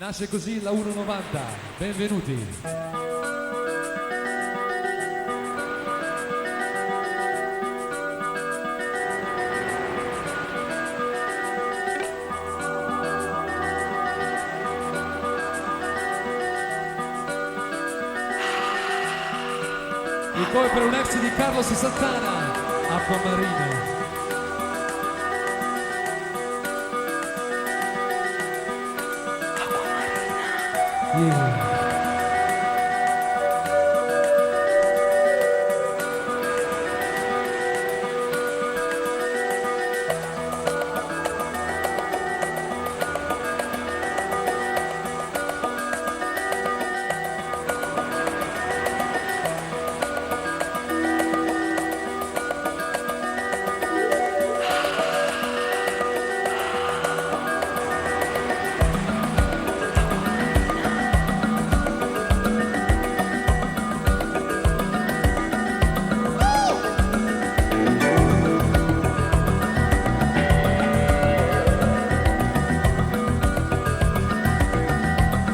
Nasce così la 190. Benvenuti. E poi per un ex di Carlos Santana, Acquamarina. Yeah.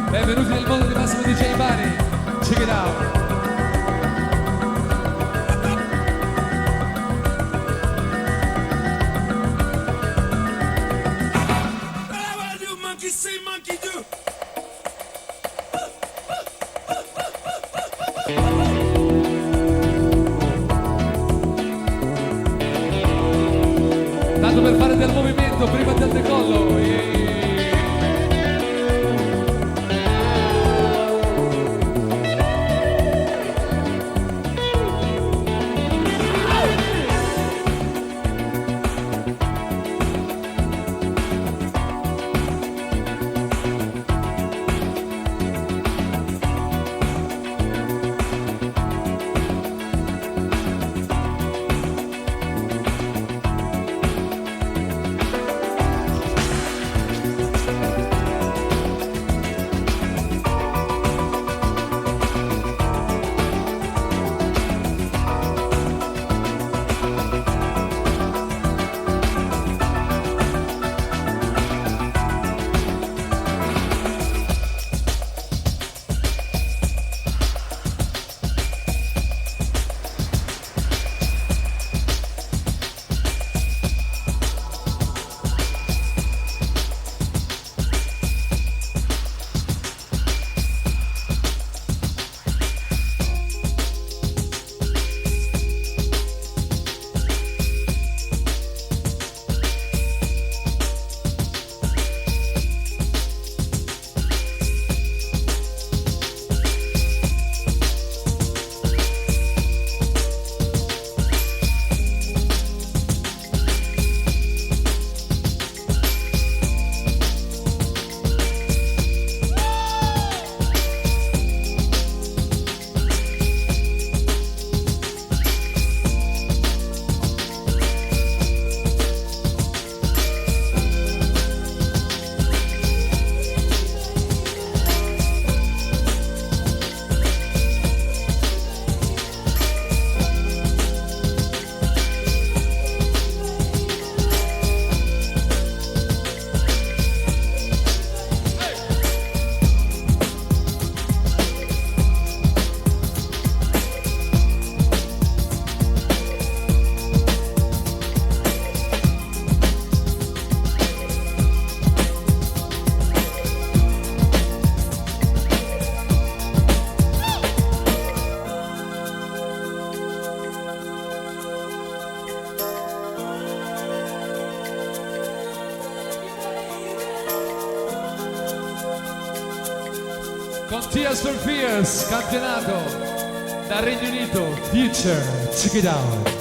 Benvenuti nel mondo di Massimo DJ Bari. Check it out. Tanto per fare del movimento prima del decollo. Con Tears for Fears, campionato dal Regno Unito, Future, check it out.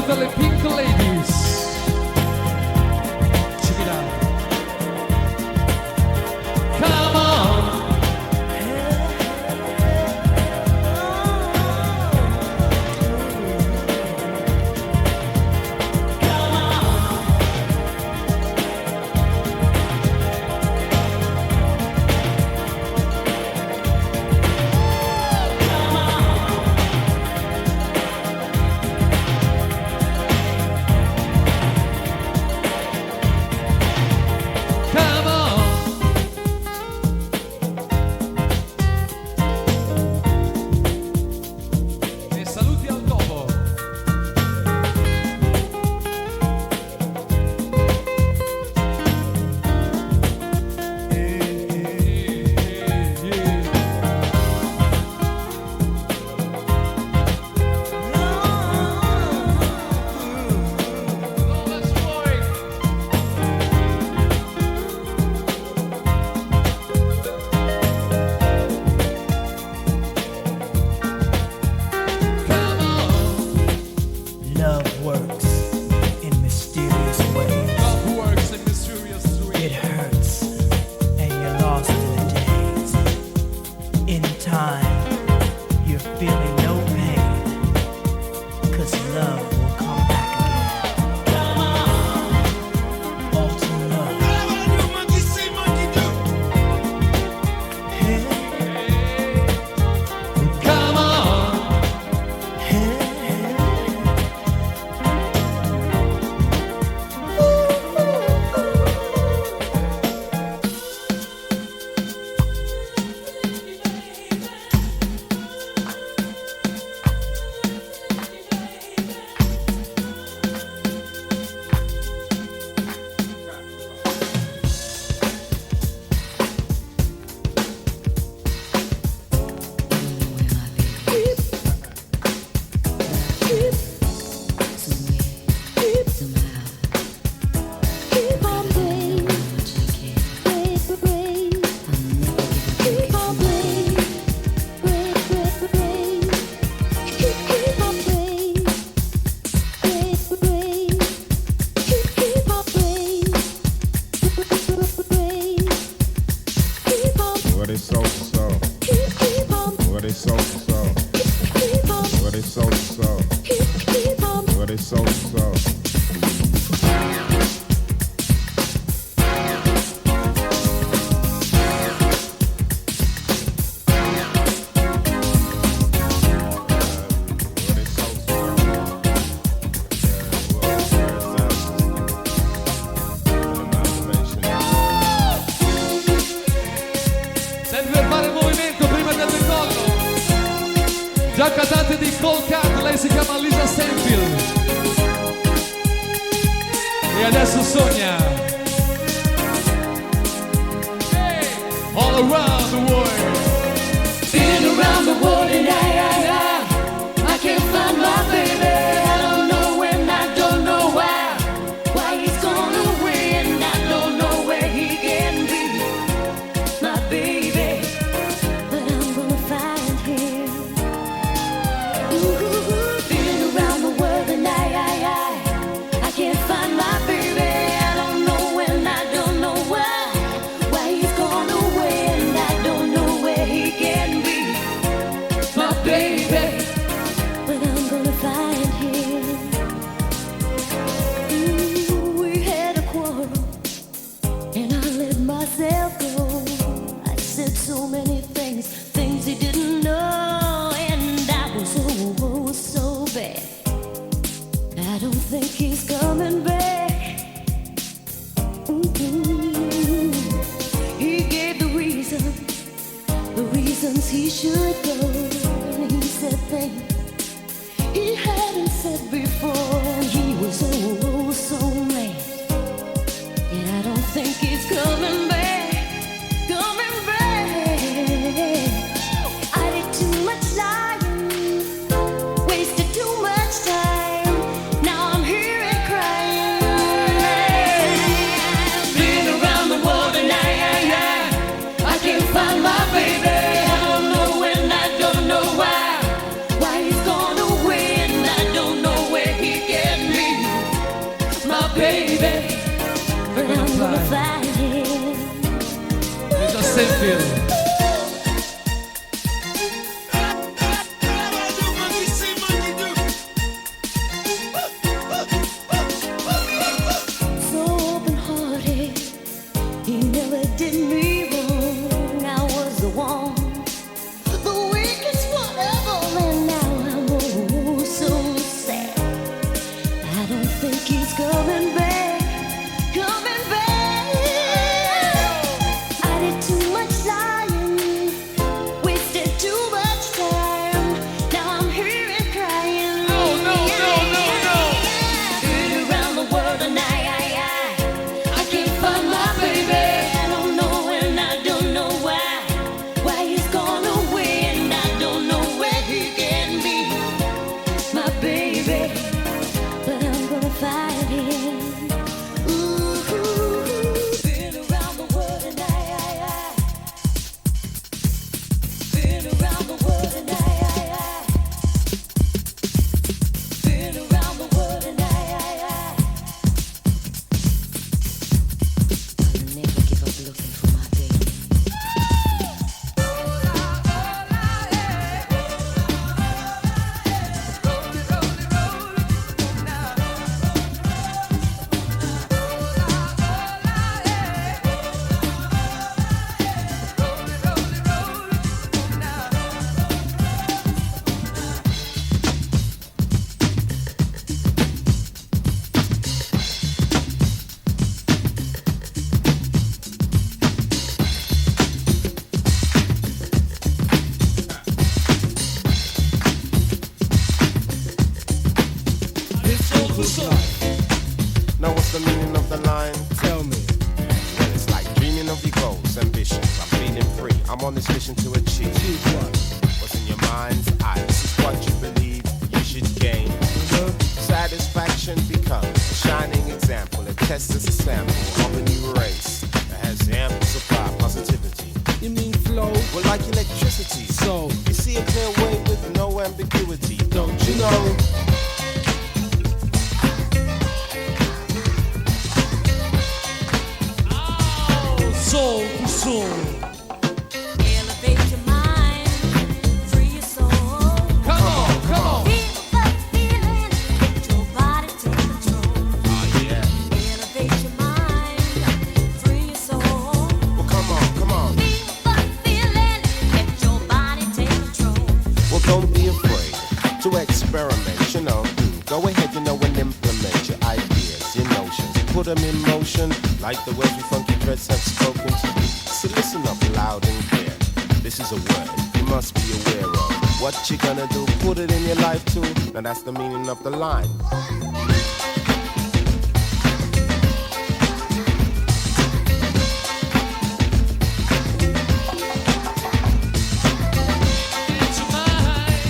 tutte le Pink Ladies. Check it out. Come on. Già cantante di Cold Cat, lei si chiama Lisa Stanfield e adesso sogna. Hey, all around the world. Been around the world and I can't find my baby. I don't know when, I don't know why. Why he's gone away and I don't know where he can be. My baby, but I'm gonna find him. Been around the world and I can't find my baby. I don't know when, I don't know why. Why he's gone away and I don't know where he can be. My baby, but I'm gonna find him. We had a quarrel and I let myself go. I said so many things, things he didn't know, and I was so bad. I don't think he's coming back. He gave the reasons he should go. And he said things he hadn't said before, and he was so mad. And I don't think he's coming back, coming back. I did too much lying, wasted too much time. Now I'm here and crying. Been around the world and I can't find my baby. I don't know when, I don't know why. Why he's gone away and I don't know where feel. So open-hearted, he never did me wrong. I was the one, the weakest one ever, and now I'm oh so sad. I don't think he's coming back, coming back. I did too much lying, wasted too much time. Now I'm here and crying. No. Been around the world and I can't find my baby. I don't know and I don't know why he's gone away, and I don't know where he can be, my baby. But I'm gonna find him. Ooh, been around the world and been around the world and been around the world and I'll never give up looking for my baby. Now what's the meaning of the line? Tell me. Well, it's like dreaming of your goals, ambitions. I'm feeling free. I'm on this mission to achieve. What's in your mind's eye? This is what you believe you should gain. Satisfaction becomes a shining example. It tests as a sample of a new race that has ample supply positivity. You mean flow? Well, like electricity. So, You see a clear way with no ambiguity, don't you know? Soul to soul. Elevate your mind, free your soul. Come on. Feel the feeling, let your body take control. Oh, yeah. Elevate your mind, free your soul. Well, come on. Feel the feeling, let your body take control. Well, don't be afraid to experiment, you know. Go ahead, you know, and implement your ideas, your notions. Put them in motion, like the words we funky dreads have spoken to you. So listen up loud and clear. This is a word you must be aware of. What you gonna do, put it in your life too. Now that's the meaning of the line. It's mine.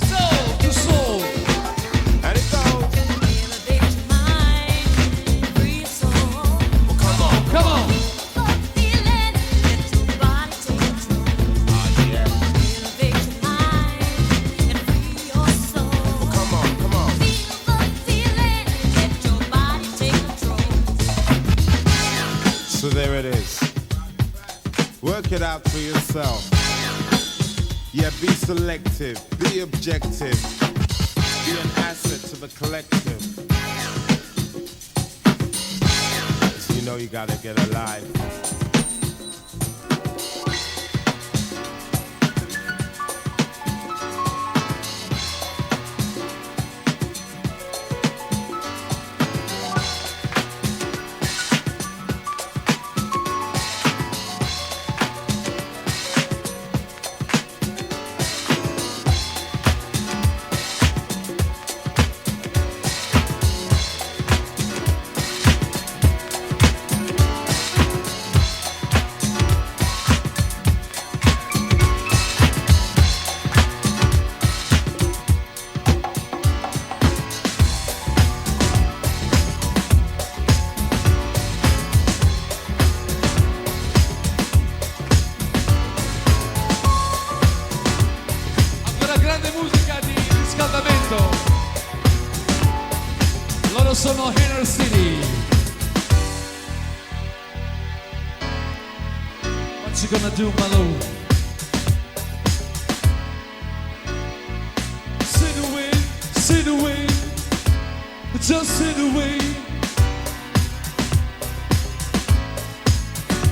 Soul to soul. And it goes. Elevate your mind, free your soul. Well, come on. Come on. The feeling, let your body take control. Oh, yeah. Elevate your mind and free your soul. Well, come on. Feel the feeling, let your body take control. So there it is. Work it out for yourself. Yeah, be selective, be objective, be an asset to the collective. So you know you gotta get alive. Loro sono Inner City. gonna do, Malou? Sit away, sit away, just sit away.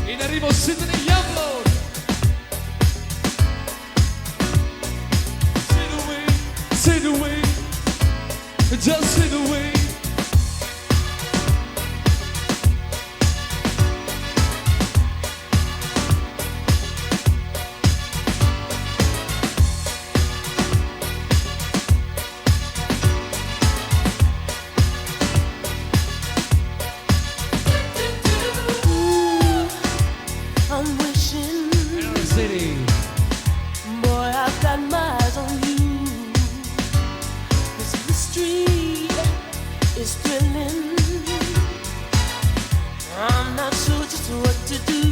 In arrivo Sydney Youngblood. Sit away, sit away, just sit away. I'm wishing, City. boy, I've got my eyes on you. 'Cause the street is thrilling. I'm not sure just what to do.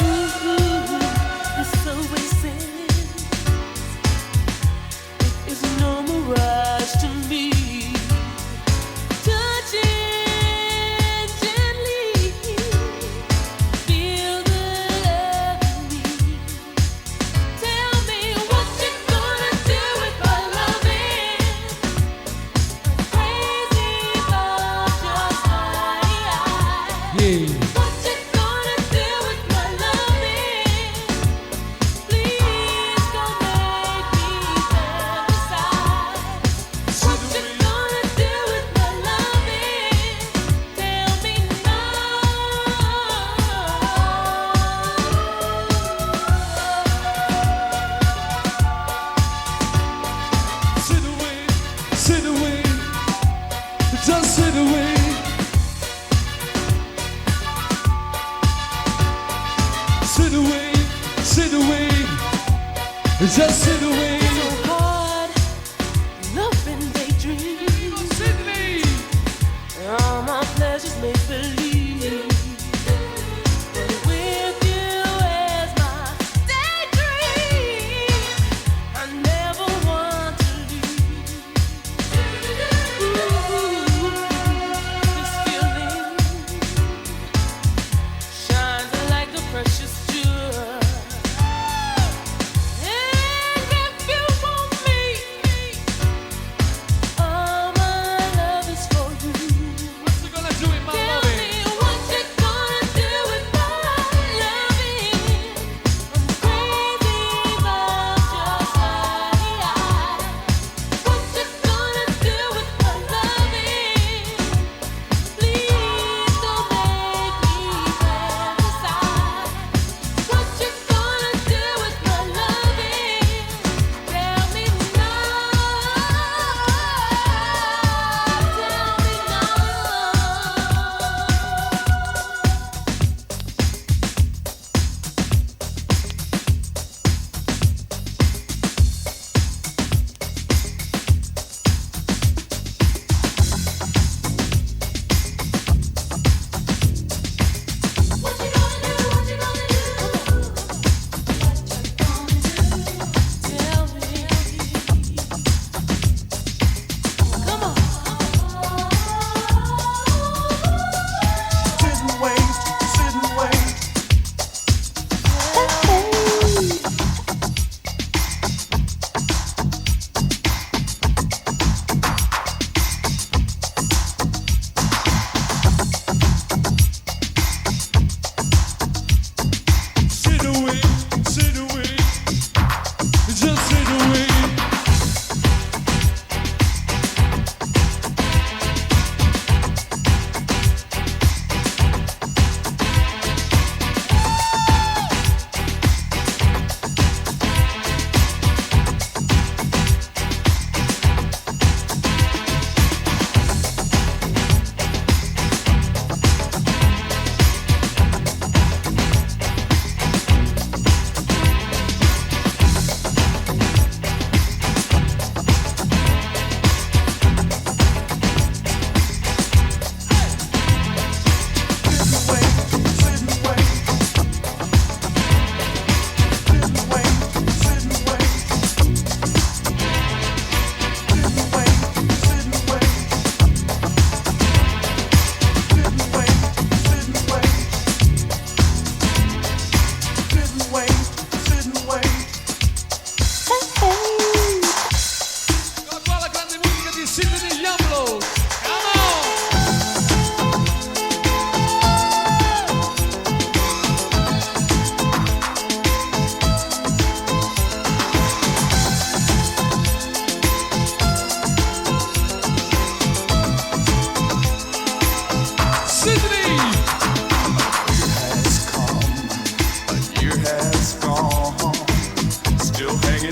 Ooh, this subway sense, it is no mirage to me. Touching gently, feel the love in me. Tell me what you gonna do with my loving. Crazy about your smile. Yeah. What you gonna do with my loving? Please don't make me fantasize. What you gonna do with my loving? Tell me Sit away, sit away, just sit away. Sit away, sit away, just sit away. so hard, loving daydreams. Sydney, All my pleasures make believe. But with you as my daydream, I never want to leave. Ooh, this feeling shines like a precious jewel. And can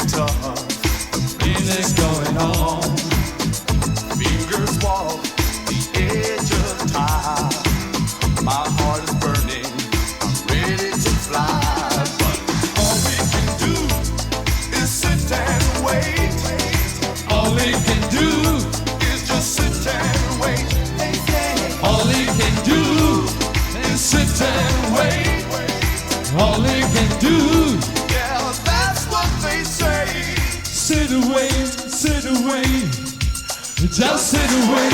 tough. Music's going on. Fingers walk the edge of time. My heart is burning, I'm ready to fly. But all we can do is sit and wait. All we can do, Is just sit and wait. all we can do is sit and wait. All we can do, Yeah, that's what they say. sit away, just sit away.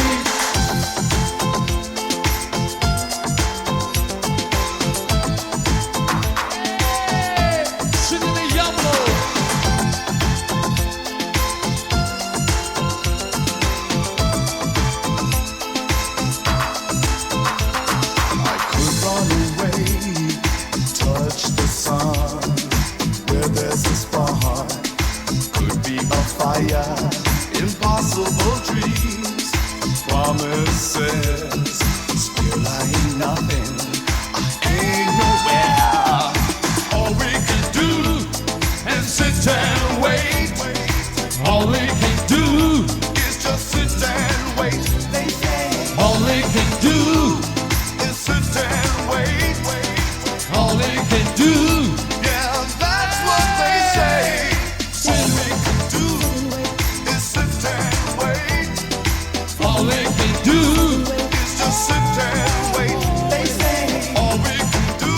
Sit in the yellow. I could run away, touch the sun, where there's a spark, could be a fire, impossible dreams, promises, still I ain't nothing, I ain't nowhere. All we can do and sit and wait. All we can do, It's just sit and wait, they say. all we can do, It's sit and wait, all we can do. yeah, that's what they say. All we can do is sit and wait. All we can do, It's just sit and wait. They say all we can do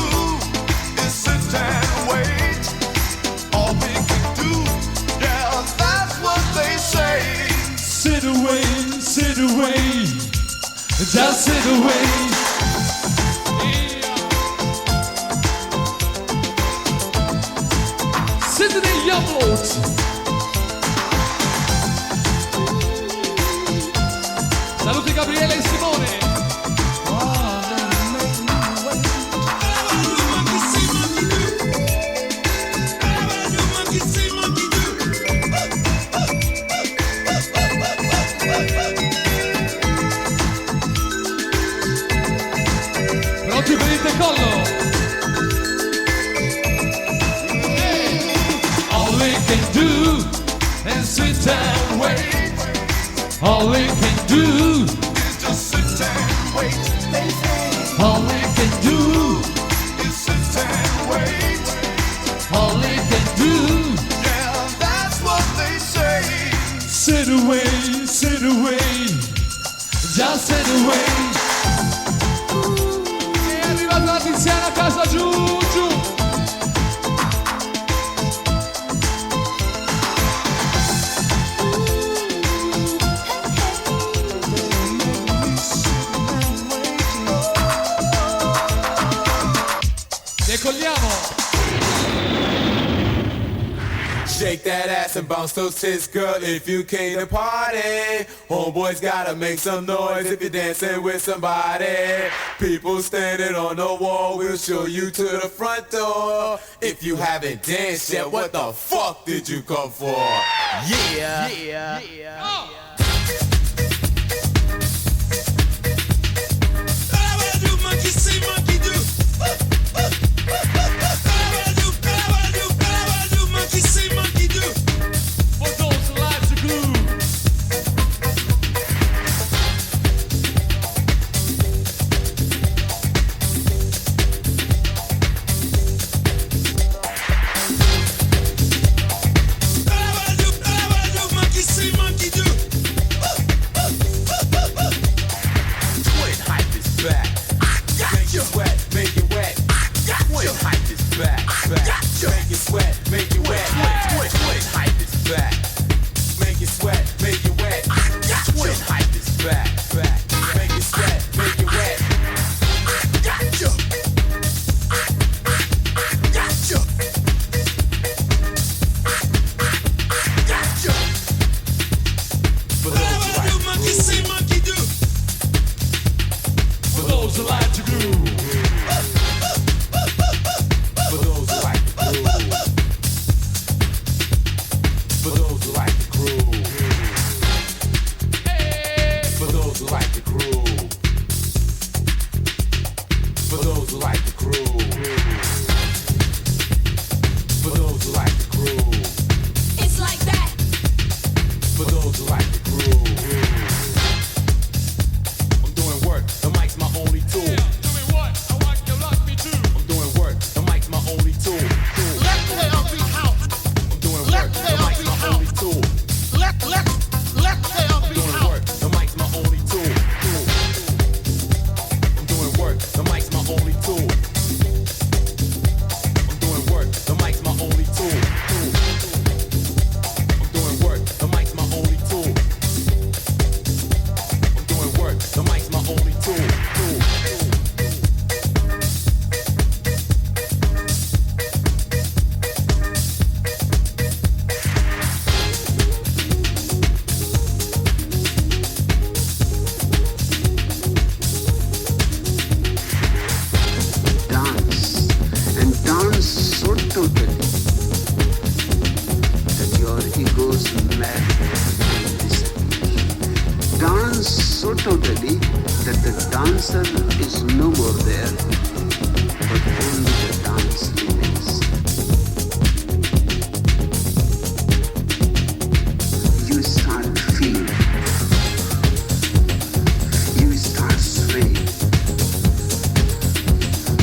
is sit and wait. All we can do, yeah, that's what they say. sit away, just sit away. Sit in the yellow. Saluti Gabriele e Simone. Pronti per il decollo? All we can do is sit and wait. All we can do, It's just sit and wait. They say all we can do, is sit and wait. all we can do. Yeah, that's what they say. Sit away, just sit away. È arrivata la Tiziana a casa giù, giù. Decolliamo. Shake that ass and bounce those tits, girl, if you came to party. Homeboys gotta make some noise if you're dancing with somebody. People standing on the wall, we'll show you to the front door. If you haven't danced yet, what the fuck did you come for? Yeah. For those alive to glue. Dance so totally that the dancer is no more there, but only the dance remains. You start feeling, you start swaying,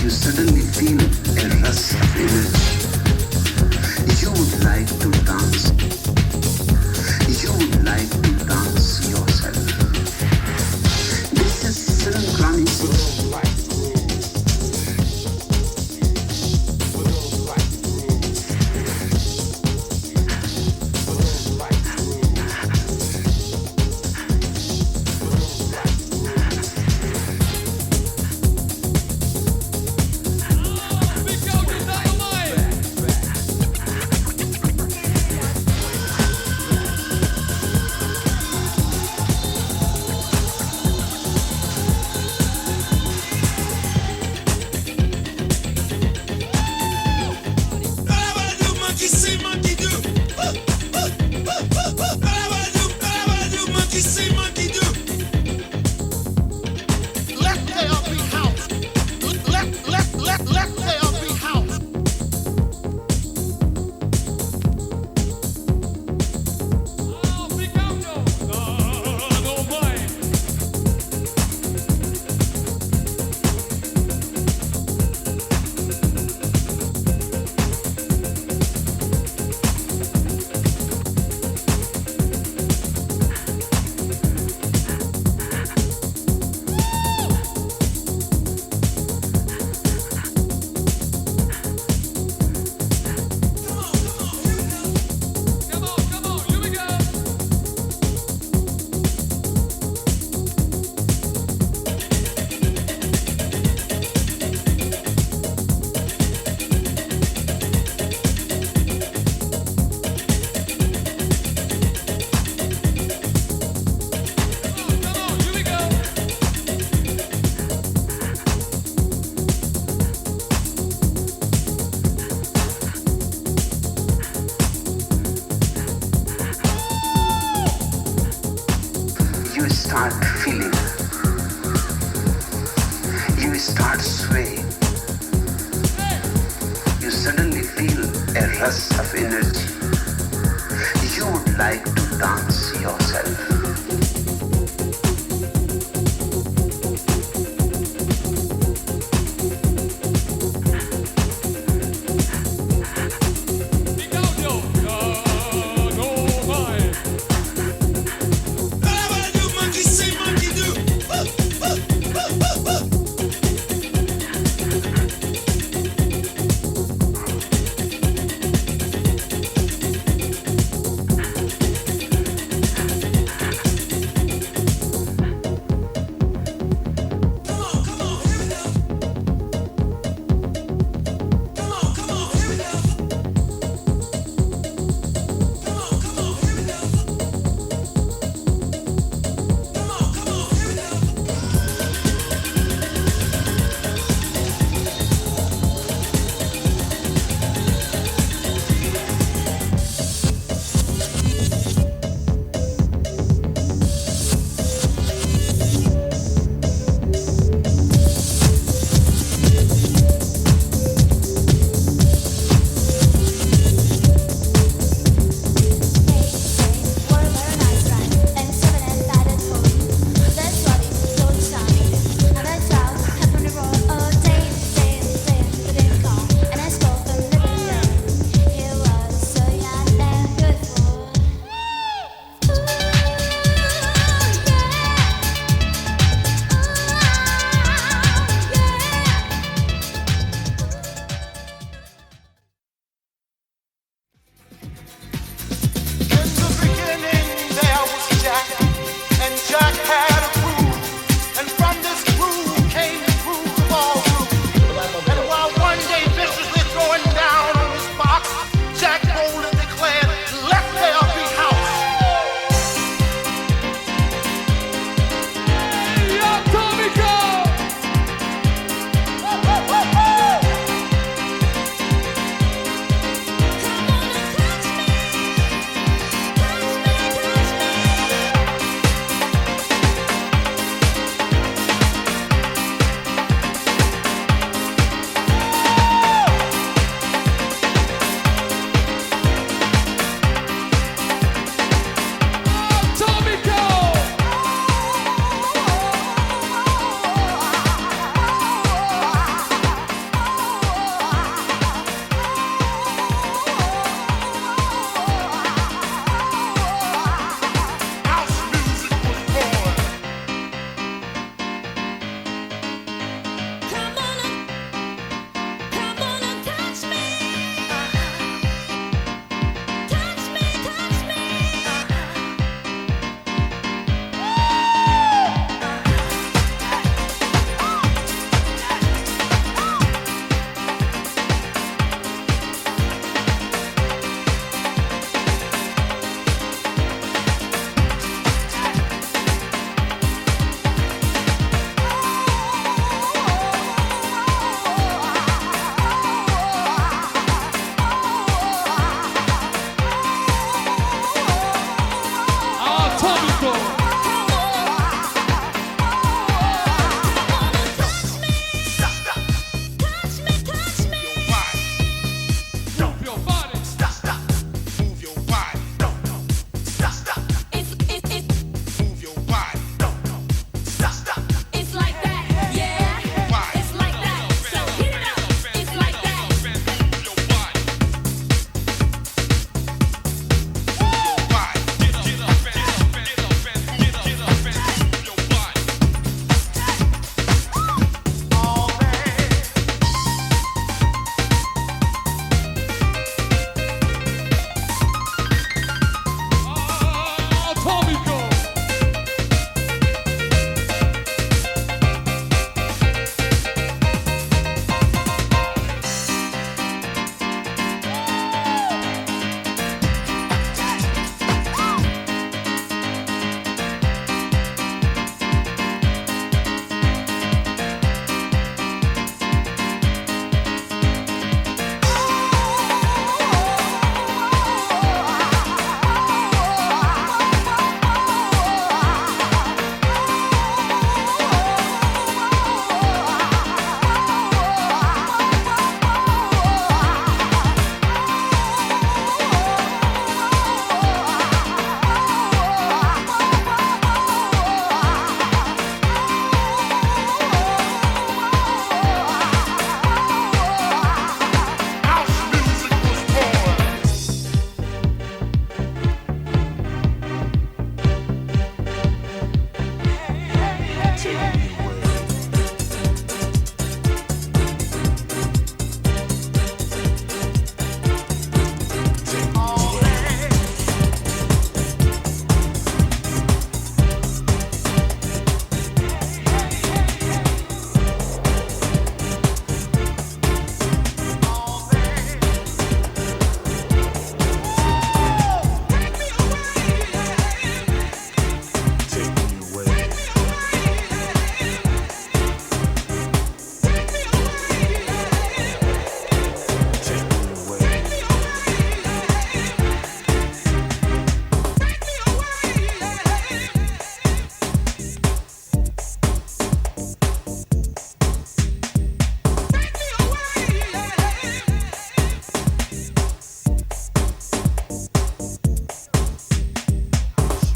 you suddenly feel a rush of energy. You would like to dance. You would like to dance yourself. This is synchronicity. You start feeling, you start swaying, you suddenly feel a rush of energy. You would like to dance yourself. Touch me.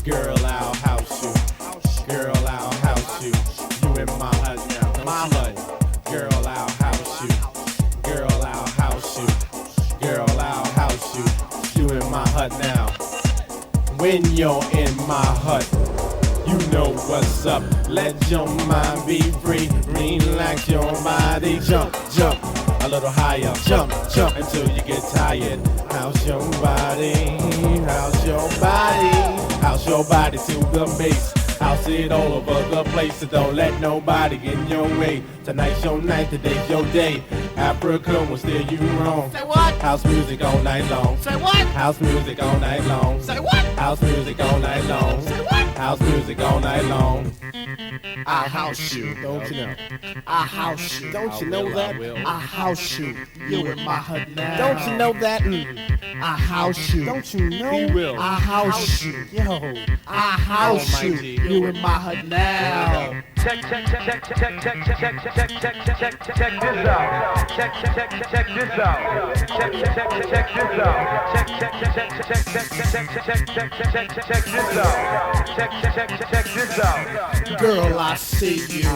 Girl, I'll house you. Girl, I'll house you. You in my hut now. My hut. Girl, I'll house you. Girl, I'll house you. Girl, I'll house you. You in my hut now. When you're in my hut, you know what's up. Let your mind be free. Relax your body. Jump, jump. A little higher. Jump, jump until you get tired. House your body. House your body. House your body to the bass. House it all over the place, so don't let nobody get in your way. Tonight's your night, today's your day. Africa will steer you wrong. Say what? House music all night long. Say what? House music all night long. Say what? House music all night long. Say what? House music all night long. I house you. Don't you know? I house you. Don't you know that? I house you. You in my hut now. Don't you know that? I house you. Don't you know? He will. I house you. Yo. I house you. Almighty. You in my hut now. Check this out. Check this out. Check this out. Check this out. Girl, I see you.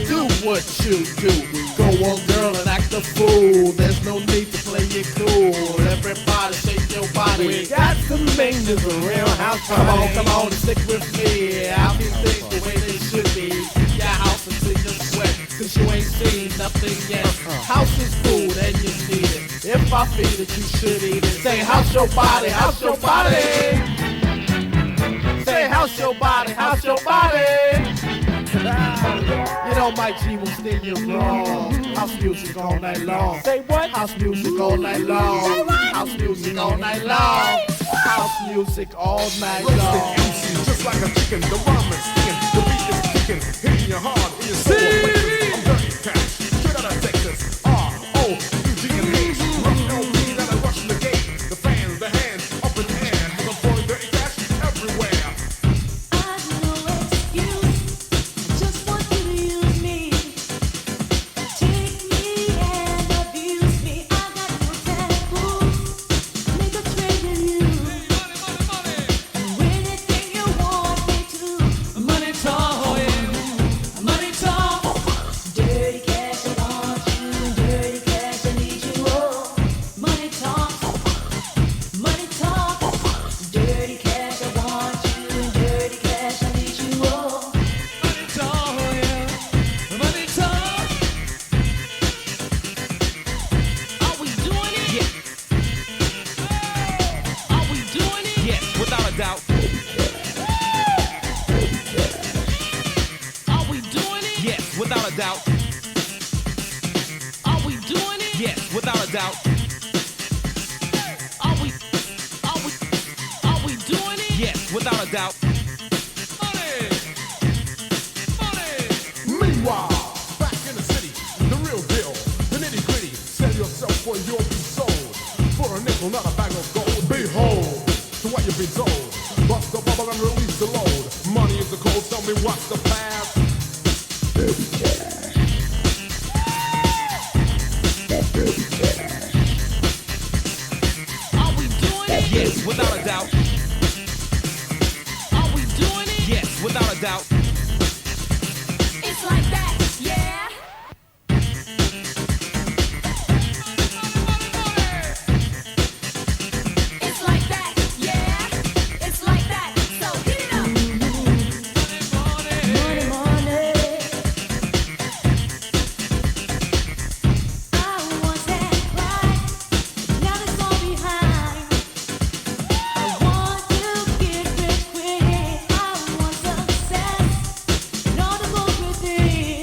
Do what you do. Go on, girl, and act a fool. There's no need to play it cool. Everybody shake your body. We got to make this a real house party. Come on, and stick with me. I'll be things the way they should be. Your house until you sweat, cause you ain't seen nothing yet. House is food and you need it. If I feed it, you should eat it. Say, house your body, house your body. Say, house your body, house your body. You know my G will steer you wrong. House music all night long. Say what? House music all night long. House music all night long. House music all night long. Just like a chicken, the rhyme is sticking, the beat is kicking, hitting your heart in your soul. I'm dirty cash, straight out of Texas. R-O-U-G-N-H. Rushing on me, that I rush the gate. The fans, the hands, up in the air. Cause I'm pouring dirty cash everywhere. I've no excuse. I just want you to use me. Take me and abuse me. I got no tattoo. Make a trade with you. Anything you want me to. Money talking, money talk. Dirty cash, I want you. Dirty cash, I need you. Oh, money talk. Money talk. Dirty cash, I want you. Dirty cash, I need you. Oh. Money talk, yeah. Money talk. Are we doing it? Yeah. Are we doing it? Yes, without a doubt. Are we doing it? Yes, without a doubt. Are we doing it? Yes, without a doubt. Are we doing it? Yes, without a doubt. Money, money. Meanwhile, back in the city, the real deal, the nitty gritty. Sell yourself or you'll be sold. For a nickel, not a bag of gold. Behold, to what you've been told. Bust the bubble and release the load. Money is the code, tell me what's the path. Are we doing it? Yes, without a doubt. Are we doing it? Yes, without a doubt. It's like that, yeah. It's like that, yeah. It's like that. So hit it up. Money, money. I once had pride, now it's all behind. I want to get rich quick. I want success and all that goes with it.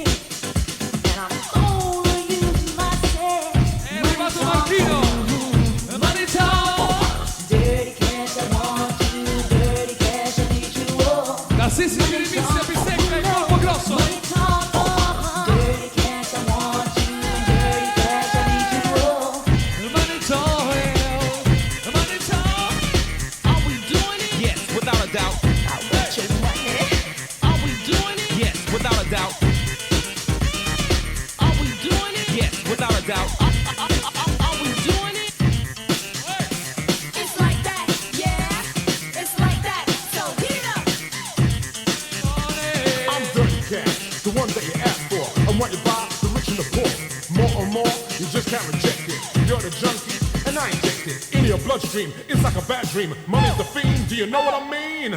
can't reject it. You're the junkie, and I inject it in your bloodstream. It's like a bad dream. Money's the fiend, do you know what I mean?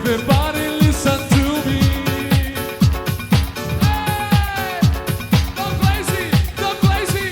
Everybody listen to me. Hey, go crazy, go crazy.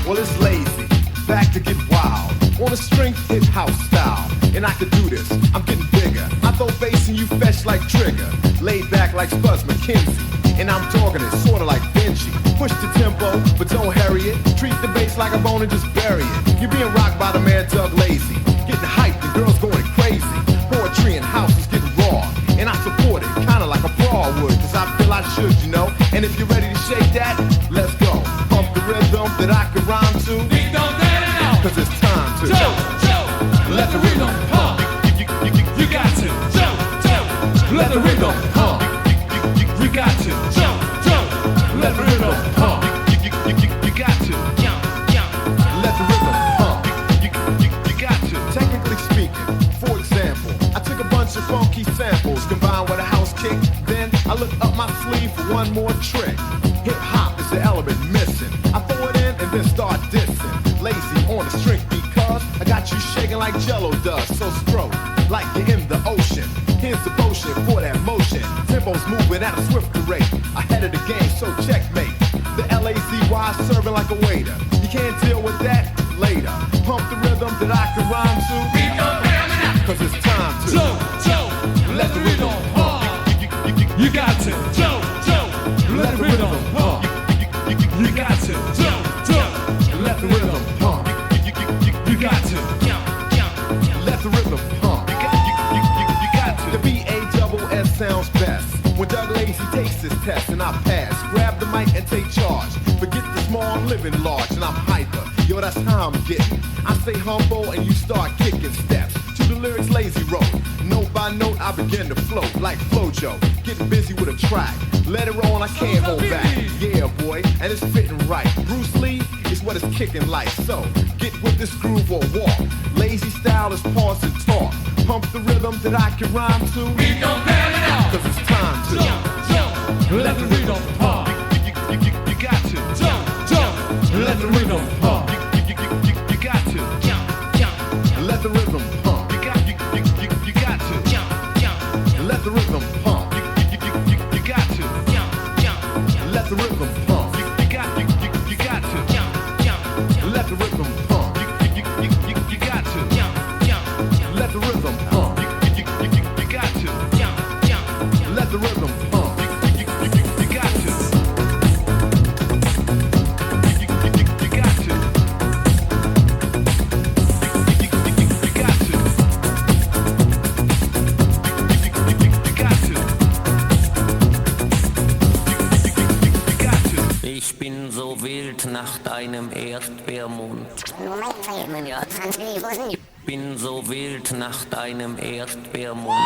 Well, it's lazy, back to get wild. On a strength hit house style, and I could do this. I'm getting bigger. I throw bass and you fetch like Trigger. Laid back like Spuzz McKenzie, and I'm talking it sorta like Benji. Push the tempo, but don't hurry it. Treat the bass like a bone and just bury it. You're being rocked by the man Doug Lazy. Getting hyped, the girls going crazy. Poetry and house is getting raw, and I support it, kinda like a brawl would, cause I feel I should, you know. And if you're ready to shake that, let's go. Pump the rhythm that I can rhyme to. Ding dong, down. Cause it's time to Let the rhythm pump. You got to let the rhythm pump. You got to let the rhythm pump. You got to let the rhythm pump. You got to. Technically speaking, for example, I took a bunch of funky samples combined with a house kick. Then I look up my sleeve for one more trick. Hip hop is the element missing. I throw it in and then start dissing. Lazy on the string because I got you shaking like Jello does. So stroke like you're in the ocean. Here's the potion for that motion. Tempo's moving at a swifter rate. Ahead of the game, so checkmate. The L-A-Z-Y serving like a waiter. You can't deal with that later. Pump the rhythm that I can rhyme to. Cause it's time to let the rhythm pump. You got to let the rhythm pump. You got to let the rhythm pump. You got to let the rhythm pump. You got to. The B-A-double-S sounds best. When Doug Lazy takes his test and I pass, grab the mic and take charge. Forget the small, I'm living large and I'm hyper. Yo, that's how I'm getting. I say humble and you start kicking steps. To the lyrics Lazy wrote. Note by note, I begin to float like Flojo. Getting busy with a track. Let it roll, I can't hold back. Yeah, boy, and it's fitting right. Bruce Lee is what it's kicking like. So, get with this groove or walk. Lazy style is pause and talk. Pump the rhythm that I can rhyme to. We don't care enough. Cause it's time to let the rhythm pump. You got to let the rhythm pump. You got to let the rhythm pump. You got to let the rhythm pump. You got to let the rhythm pump. You got to let the rhythm pump. You got to let the rhythm pump. You got to let the rhythm pump. You got to. nach deinem Erdbeermund. Bin so wild nach deinem Erdbeermund.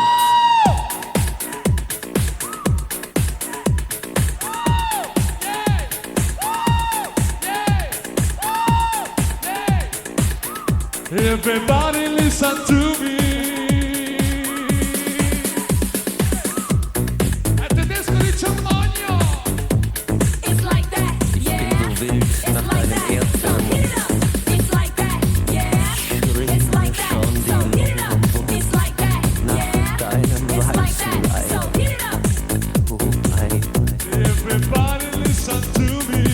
Everybody listen to me. Al tedesco dice un mogno. It's like that, yeah. Bin so wild nach deinem Erdbeermund. It's like that, yeah. It's like that, so hit it up. It's like that, yeah. Nach deinem It's like weißen that, so Leib. hit it up. Oh mein. Everybody listen to me.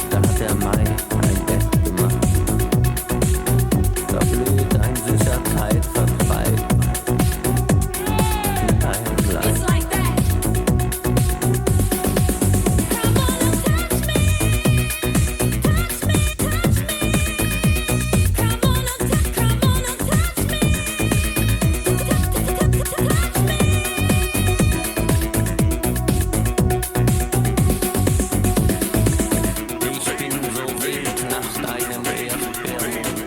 Da hat der Mai ein Bett gemacht. Da blüht ein süßer Zeitvertreib in deinem Leib. It's like that. Come on and touch me. Touch me, touch me. Come on and touch me. Touch me. Ich bin so wild nach deinem Erdbeermund.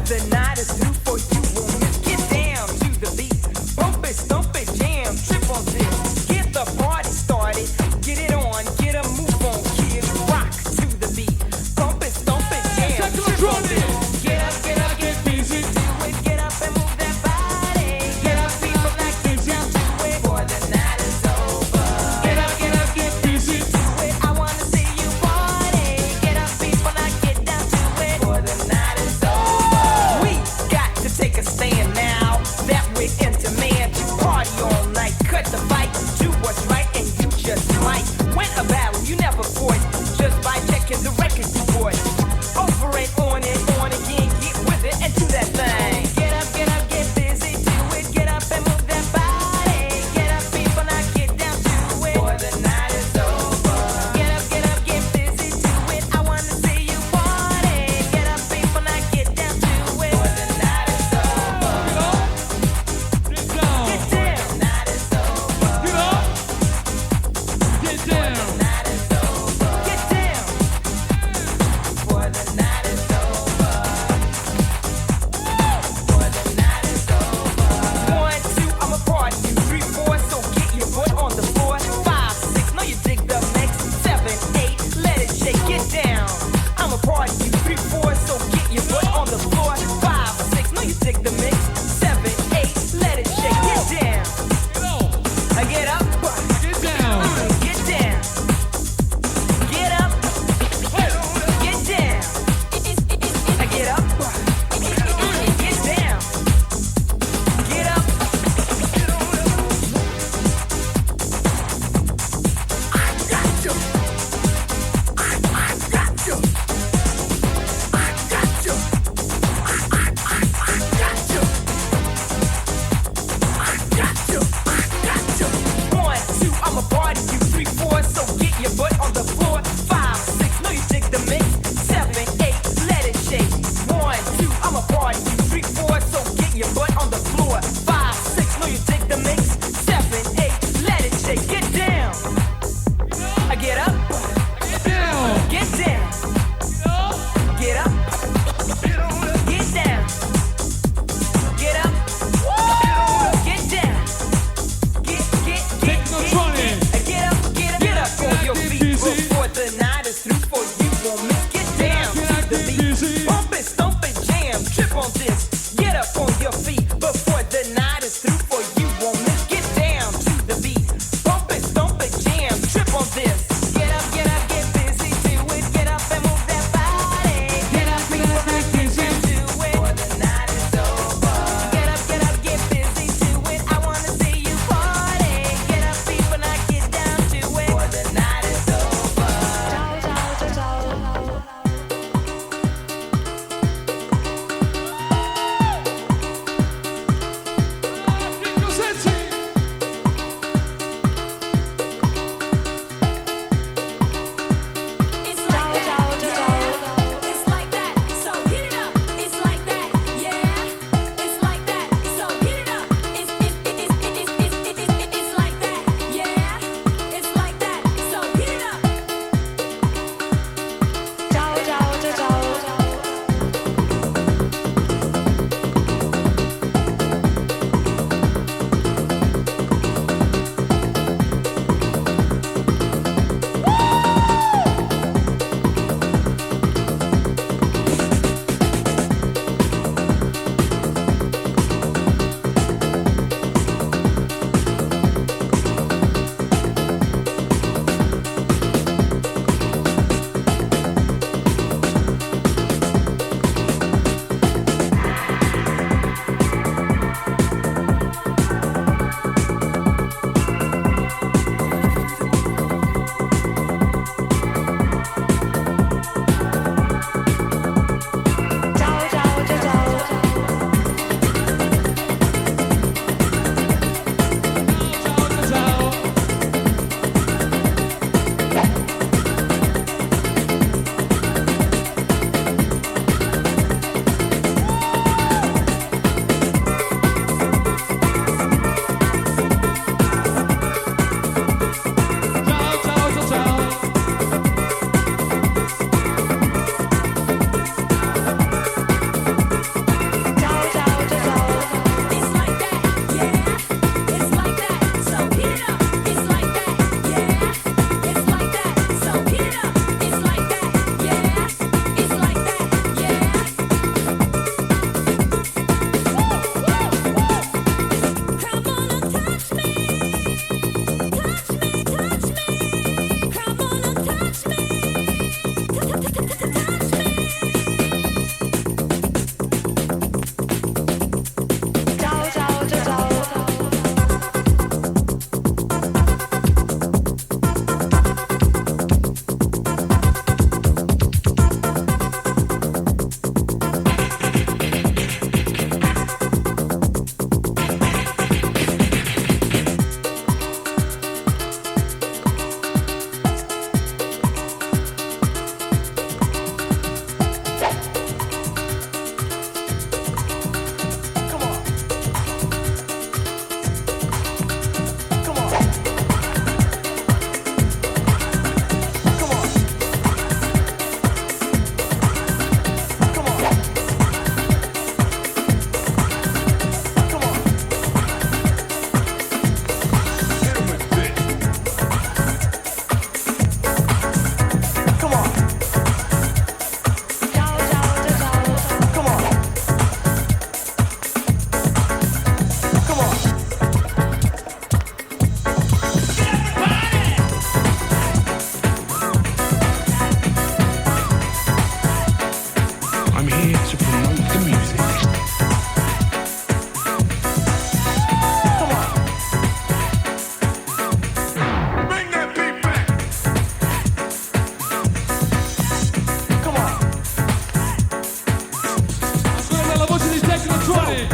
the night is through for you won't miss. Get down to the beat, bump it, stomp it, jam, trip on this. Get the party started, get it on, get a move on, kids. Rock to the beat, bump it, stomp it, jam, trip on this. Get up, get busy, do it, get up and move that body. Get up, people like get down to it, for the night is over. Get up, get busy, do it, I wanna see you party. Get up, people like get down to it, for the night is over. We got to take a stand now that we're into man. Party all night, cut the fight, do what's right, and you just might win a battle you never fought just by checking the record you bought. Over and on again, get with it and do that thing. Get up, get busy, do it, get up and move that body. Get up, people, now get down to it, for the night is over. Get up, get busy, do it, I wanna see you party. Get up, people, now get down to it, for the night is over. Get down. Get down, night is over. Get up. Get down. Night is over. Get down, for the night is over. For the night is over. 1, 2, I'm a party you. 3, 4, so get your butt on the floor. 5, 6, know you dig the mix. 7, 8, let it shake. Get down. I'm a party you. 3, 4, so get your butt on the floor. 5, 6, know you dig the mix. 7, 8, let it shake. Get down. Get on. I get up. Get down. Get down. Get up. Get down. I get up. Get down. Get up. I got you. I got you. I got you. I got you. I got you. I got you. 1, 2, I'm a party you. 3, 4, so get your butt on the floor. 5, 6, know you dig the mix. 7, 8, let it shake. 1, 2, I'm a party you. 3, 4, so get your butt on the floor. 5, 6, know you dig the mix. 7, 8, let it shake. Get down. I get up. Get down. Get down. Get up. Get down. Get up. Get down. Technotronic. Get up on your Get feet busy. before the night is through for you won't miss. Get down Get to the busy. beat. Bump it, stomp it, jam, trip on this.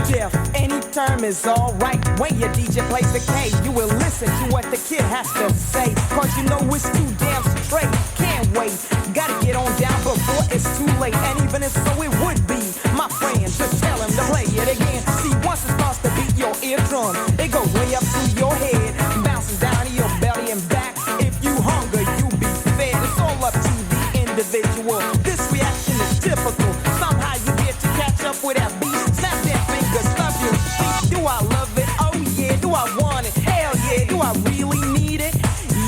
Deaf, any term is alright. When your DJ plays the K, you will listen to what the kid has to say. Cause you know it's too damn straight. Can't wait, gotta get on down before it's too late. And even if so it would be, my friend, just tell him to play it again. See, once it starts to beat your eardrum, it goes way up through your head, bouncing down to your belly and back. If you hunger, you be fed. It's all up to the individual. This reaction is typical. Somehow you get to catch up with that beat. Snap that finger, stuff your feet. Do I love it? Oh yeah. Do I want it? Hell yeah. Do I really need it?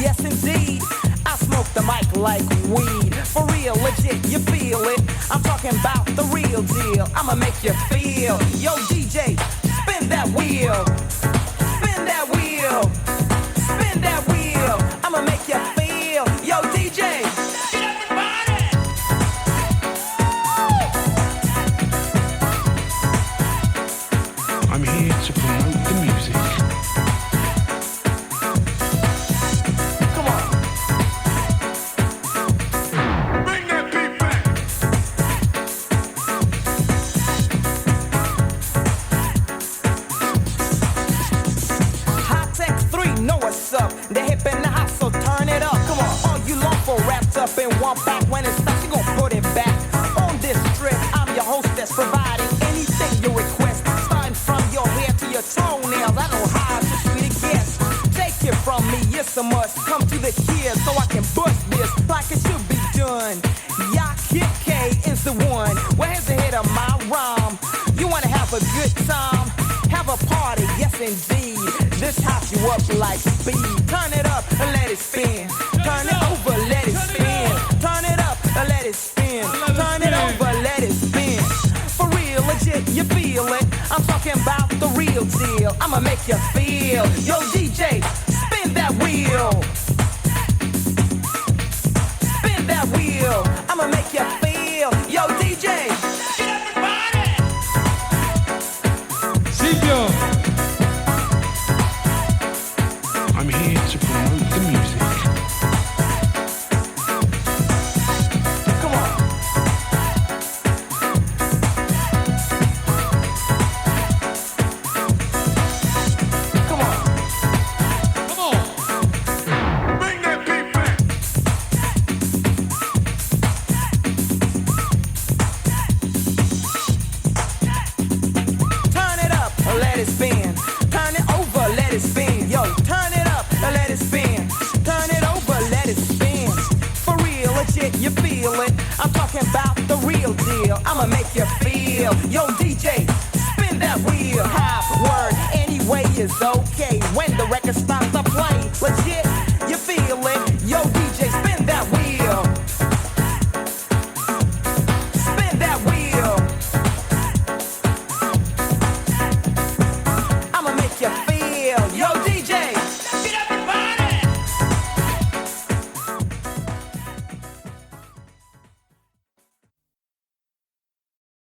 Yes indeed. I smoke the mic like weed. For real, legit, you feel it. I'm talking about the real deal. I'ma make you feel. Yo DJ, spin that wheel. Spin that wheel. Spin that wheel. I'ma make you feel. Yo DJ. I'm here to promote the music. Come on. Bring that beat back. High Tech 3, know what's up. The hip in the house, so turn it up. Come on, all you lawful wrapped up in one pack. When it stops, you gon' put it back. On this trip, I'm your hostess, providing anything you request. Starting from your hair to your toenails, I know how to treat a guest. Take it from me, it's a must. Come to the kids so I can bust this like it should be done. Yacht Kid K is the one. Well, here's the hit of my rhyme. You wanna have a good time? Have a party, yes indeed. This hops you up like speed. Turn it up and let it spin. Turn it over, let it spin. Turn it up and let it spin. Turn it over, let it spin. For real, legit, you feel it. I'm talking about the real deal. I'ma make you feel. Yo DJ, spin that wheel. Spin that wheel. I'ma make you feel. Yo DJ. Silvio. I'm here to promote the music. Come on. Come on. Come on. Bring that beat back. Turn it up, let it spin. Turn it over, let it spin. Yo, turn it up, let it spin. Turn it over, let it spin. For real, legit, you feel it. I'm talking about the real deal. I'ma make you feel. Yo, DJ, spin that wheel. Half word, anyway is okay. When the record stops,